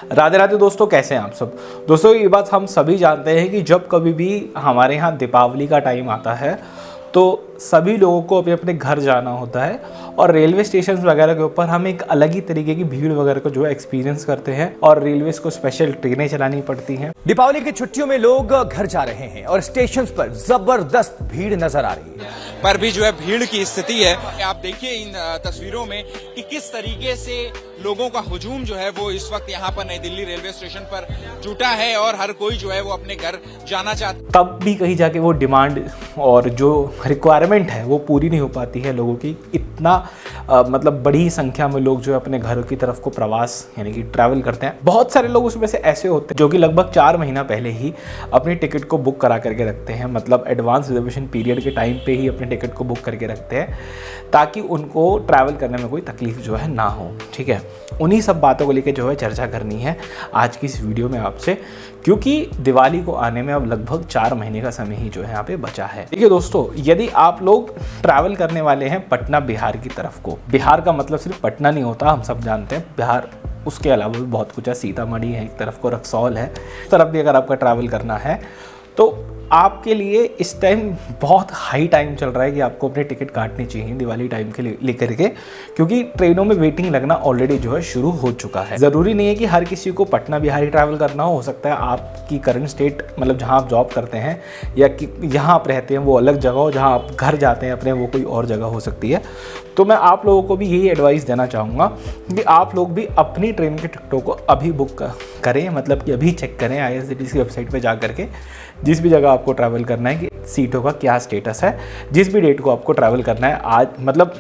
राधे राधे दोस्तों, कैसे हैं आप सब। दोस्तों ये बात हम सभी जानते हैं कि जब कभी भी हमारे यहाँ दीपावली का टाइम आता है तो सभी लोगों को अपने अपने घर जाना होता है और रेलवे स्टेशन वगैरह के ऊपर हम एक अलग ही तरीके की भीड़ वगैरह को जो है एक्सपीरियंस करते हैं और रेलवेज को स्पेशल ट्रेनें चलानी पड़ती हैं। दीपावली की छुट्टियों में लोग घर जा रहे हैं और स्टेशन पर जबरदस्त भीड़ नजर आ रही है। पर भी जो है भीड़ की स्थिति है। आप देखिए इन तस्वीरों में कि किस तरीके से लोगों का हुजूम जो है वो इस वक्त यहाँ पर नई दिल्ली रेलवे स्टेशन पर जुटा है और हर कोई जो है वो अपने घर जाना चाहता। तब भी कहीं जाके वो डिमांड और जो रिक्वायरमेंट है वो पूरी नहीं हो पाती है लोगों की। इतना मतलब बड़ी संख्या में लोग जो है अपने घर की तरफ को प्रवास यानी कि ट्रैवल करते हैं। बहुत सारे लोग उसमें से ऐसे होते हैं जो कि लगभग 4 महीना पहले ही अपनी टिकट को बुक करा करके रखते हैं, मतलब एडवांस रिजर्वेशन पीरियड के टाइम पे ही अपनी टिकट को बुक करके रखते हैं ताकि उनको ट्रैवल करने में कोई तकलीफ जो है ना हो। ठीक है, उन्हीं सब बातों को लेकर जो है चर्चा करनी है आज की इस वीडियो में आपसे, क्योंकि दिवाली को आने में अब लगभग 4 महीने का समय ही जो है यहाँ पे बचा है। देखिए दोस्तों, यदि आप लोग ट्रैवल करने वाले हैं पटना बिहार की तरफ को, बिहार का मतलब सिर्फ पटना नहीं होता, हम सब जानते हैं बिहार उसके अलावा भी बहुत कुछ है, सीतामढ़ी है एक तरफ को, रक्सौल है, इस तरफ भी अगर आपका ट्रैवल करना है तो आपके लिए इस टाइम बहुत हाई टाइम चल रहा है कि आपको अपनी टिकट काटनी चाहिए दिवाली टाइम के लिए लेकर के, क्योंकि ट्रेनों में वेटिंग लगना ऑलरेडी जो है शुरू हो चुका है। ज़रूरी नहीं है कि हर किसी को पटना बिहार ही ट्रैवल करना हो सकता है आपकी करंट स्टेट मतलब जहां आप जॉब करते हैं या कि यहाँ आप रहते हैं वो अलग जगह हो, जहाँ आप घर जाते हैं अपने वो कोई और जगह हो सकती है। तो मैं आप लोगों को भी यही एडवाइस देना चाहूँगा कि आप लोग भी अपनी ट्रेन की टिकटों को अभी बुक करें, मतलब कि अभी चेक करें IRCTC की वेबसाइट पर जा करके जिस भी जगह आपको ट्रैवल करना है कि सीटों का क्या स्टेटस है, जिस भी डेट को आपको ट्रैवल करना है। आज मतलब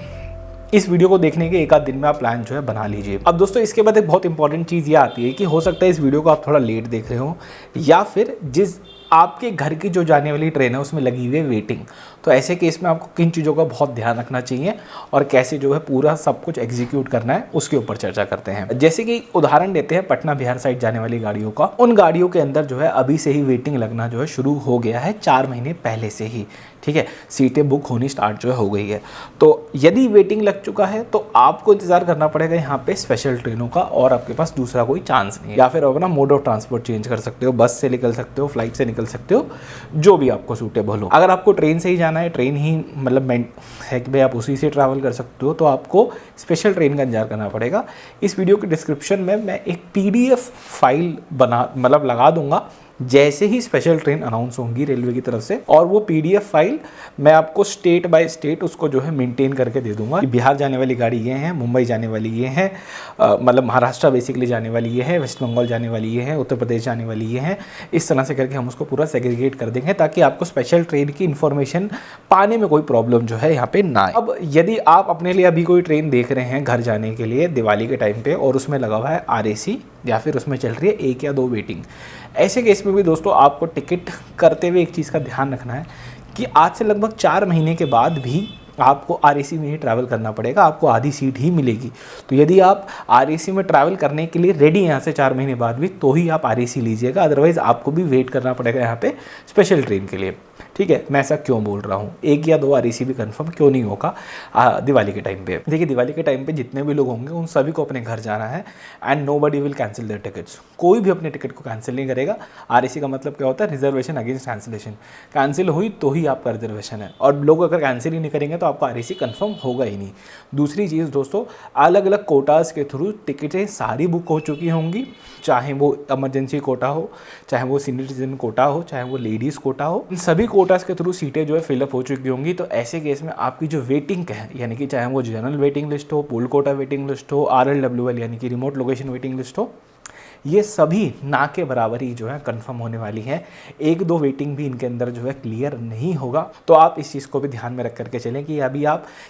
इस वीडियो को देखने के एक आध दिन में आप प्लान जो है बना लीजिए। अब दोस्तों इसके बाद एक बहुत इंपॉर्टेंट चीज़ ये आती है कि हो सकता है इस वीडियो को आप थोड़ा लेट देख रहे हो या फिर जिस आपके घर की जो जाने वाली ट्रेन है उसमें लगी हुई है वेटिंग, तो ऐसे केस में आपको किन चीज़ों का बहुत ध्यान रखना चाहिए और कैसे जो है पूरा सब कुछ एग्जीक्यूट करना है उसके ऊपर चर्चा करते हैं। जैसे कि उदाहरण देते हैं पटना बिहार साइड जाने वाली गाड़ियों का, उन गाड़ियों के अंदर जो है अभी से ही वेटिंग लगना जो है शुरू हो गया है 4 महीने पहले से ही। ठीक है, सीटें बुक होनी स्टार्ट जो है हो गई है। तो यदि वेटिंग लग चुका है तो आपको इंतजार करना पड़ेगा यहाँ पे स्पेशल ट्रेनों का और आपके पास दूसरा कोई चांस नहीं है। या फिर अपना मोड ऑफ ट्रांसपोर्ट चेंज कर सकते हो, बस से निकल सकते हो, फ्लाइट से निकल सकते हो, जो भी आपको सूटेबल हो। अगर आपको ट्रेन से ही जाना है, ट्रेन ही मतलब है कि भाई आप उसी से ट्रैवल कर सकते हो, तो आपको स्पेशल ट्रेन का इंतजार करना पड़ेगा। इस वीडियो के डिस्क्रिप्शन में मैं एक PDF फाइल मतलब लगा दूंगा जैसे ही स्पेशल ट्रेन अनाउंस होंगी रेलवे की तरफ से, और वो PDF फाइल मैं आपको स्टेट बाय स्टेट उसको जो है मेंटेन करके दे दूंगा कि बिहार जाने वाली गाड़ी ये है, मुंबई जाने वाली ये है, मतलब महाराष्ट्र बेसिकली जाने वाली ये है, वेस्ट बंगाल जाने वाली ये है, उत्तर प्रदेश जाने वाली ये है। इस तरह से करके हम उसको पूरा सेग्रीगेट कर देंगे ताकि आपको स्पेशल ट्रेन की इन्फॉर्मेशन पाने में कोई प्रॉब्लम जो है यहाँ पे ना आए। अब यदि आप अपने लिए अभी कोई ट्रेन देख रहे हैं घर जाने के लिए दिवाली के टाइम पे और उसमें लगा हुआ है RAC या फिर उसमें चल रही है 1 या 2 वेटिंग, ऐसे केस में भी दोस्तों आपको टिकट करते हुए एक चीज़ का ध्यान रखना है कि आज से लगभग 4 महीने के बाद भी आपको RAC में ही ट्रैवल करना पड़ेगा, आपको आधी सीट ही मिलेगी। तो यदि आप RAC में ट्रैवल करने के लिए रेडी हैं यहाँ से 4 महीने बाद भी, तो ही आप RAC लीजिएगा, अदरवाइज़ आपको भी वेट करना पड़ेगा यहाँ पे स्पेशल ट्रेन के लिए। ठीक है, मैं ऐसा क्यों बोल रहा हूँ, 1 या 2 RAC भी कंफर्म क्यों नहीं होगा दिवाली के टाइम पे। देखिए दिवाली के टाइम पे जितने भी लोग होंगे उन सभी को अपने घर जाना है and nobody will cancel their tickets. कोई भी अपने टिकट को कैंसिल नहीं करेगा। RAC का मतलब क्या होता है, रिजर्वेशन अगेंस्ट कैंसिलेशन। कैंसिल हुई तो ही आपका रिजर्वेशन है, और लोग अगर कैंसिल ही नहीं करेंगे तो आपका RAC कंफर्म होगा ही नहीं। दूसरी चीज़ दोस्तों, अलग अलग कोटास के थ्रू टिकटें सारी बुक हो चुकी होंगी, चाहे वो इमरजेंसी कोटा हो, चाहे वो सीनियर सिटीजन कोटा हो, चाहे वो लेडीज़ कोटा हो, इन सभी कोटास के थ्रू सीटें जो है फिलअप हो चुकी होंगी। तो ऐसे केस में आपकी जो वेटिंग है, यानी कि चाहे वो जनरल वेटिंग लिस्ट हो, पूल कोटा वेटिंग लिस्ट हो, RLWL यानी कि रिमोट लोकेशन वेटिंग लिस्ट हो, ये सभी ना के बराबर ही जो है कंफर्म होने वाली है। 1-2 वेटिंग भी इनके अंदर जो है क्लियर नहीं होगा। तो आप इस चीज़ को भी ध्यान में रख करके चलें कि अभी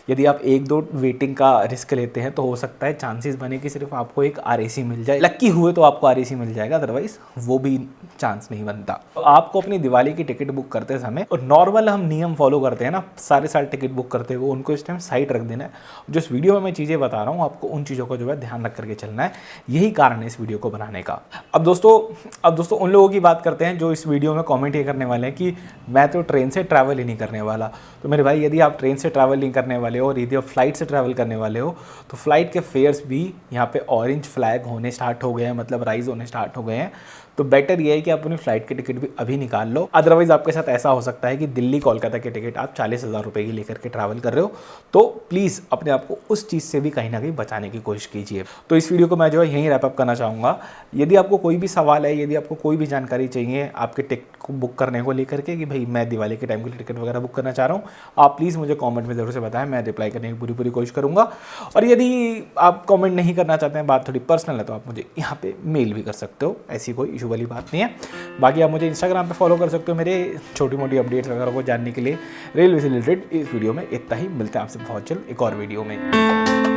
यदि आप 1-2 वेटिंग का रिस्क लेते हैं तो हो सकता है चांसेस बने कि सिर्फ आपको एक RAC मिल जाए। लक्की हुए तो आपको RAC मिल जाएगा, अदरवाइज वो भी चांस नहीं बनता। तो आपको अपनी दिवाली की टिकट बुक करते समय में। और नॉर्मल हम नियम फॉलो करते हैं ना, सारे साल टिकट बुक करते हुए, उनको इस टाइम साइड रख देना है। जो इस वीडियो में मैं चीज़ें बता रहा हूँ आपको, उन चीज़ों को जो है ध्यान रख करके चलना है। यही कारण है इस वीडियो को बनाने का। अब दोस्तों उन लोगों की बात करते हैं जो इस वीडियो में कॉमेंट ये करने वाले हैं कि मैं तो ट्रेन से ट्रैवल ही नहीं करने वाला। तो मेरे भाई, यदि आप ट्रेन से ट्रैवल नहीं करने वाले हो और यदि आप फ्लाइट से ट्रैवल करने वाले हो, तो फ्लाइट के फेयर्स भी यहाँ पे ऑरेंज फ्लैग होने स्टार्ट हो गए हैं, मतलब राइज होने स्टार्ट हो गए हैं। तो बेटर ये है कि आप अपनी फ्लाइट की टिकट भी अभी निकाल लो। अदरवाइज आपके साथ ऐसा हो सकता है कि दिल्ली कोलकाता की टिकट आप 40,000 रुपये की लेकर के ट्रैवल कर रहे हो। तो प्लीज़ अपने आप को उस चीज़ से भी कहीं ना कहीं बचाने की कोशिश कीजिए। तो इस वीडियो को मैं जो है यहीं रैप अप करना चाहूँगा। यदि आपको कोई भी सवाल है, यदि आपको कोई भी जानकारी चाहिए आपके टिकट को बुक करने को लेकर के कि भाई मैं दिवाली के टाइम के लिए टिकट वगैरह बुक करना चाह रहा हूँ, आप प्लीज़ मुझे कमेंट में ज़रूर से बताएं, मैं रिप्लाई करने की पूरी कोशिश करूँगा। और यदि आप कमेंट नहीं करना चाहते हैं, बात थोड़ी पर्सनल है, तो आप मुझे यहाँ पे मेल भी कर सकते हो, ऐसी कोई इशू वाली बात नहीं है। बाकी आप मुझे इंस्टाग्राम पे फॉलो कर सकते हो मेरे छोटी मोटी अपडेट्स वगैरह को जानने के लिए। रेलवे से रिलेटेड इस वीडियो में इतना ही। मिलते हैं आपसे बहुत जल्द एक और वीडियो में।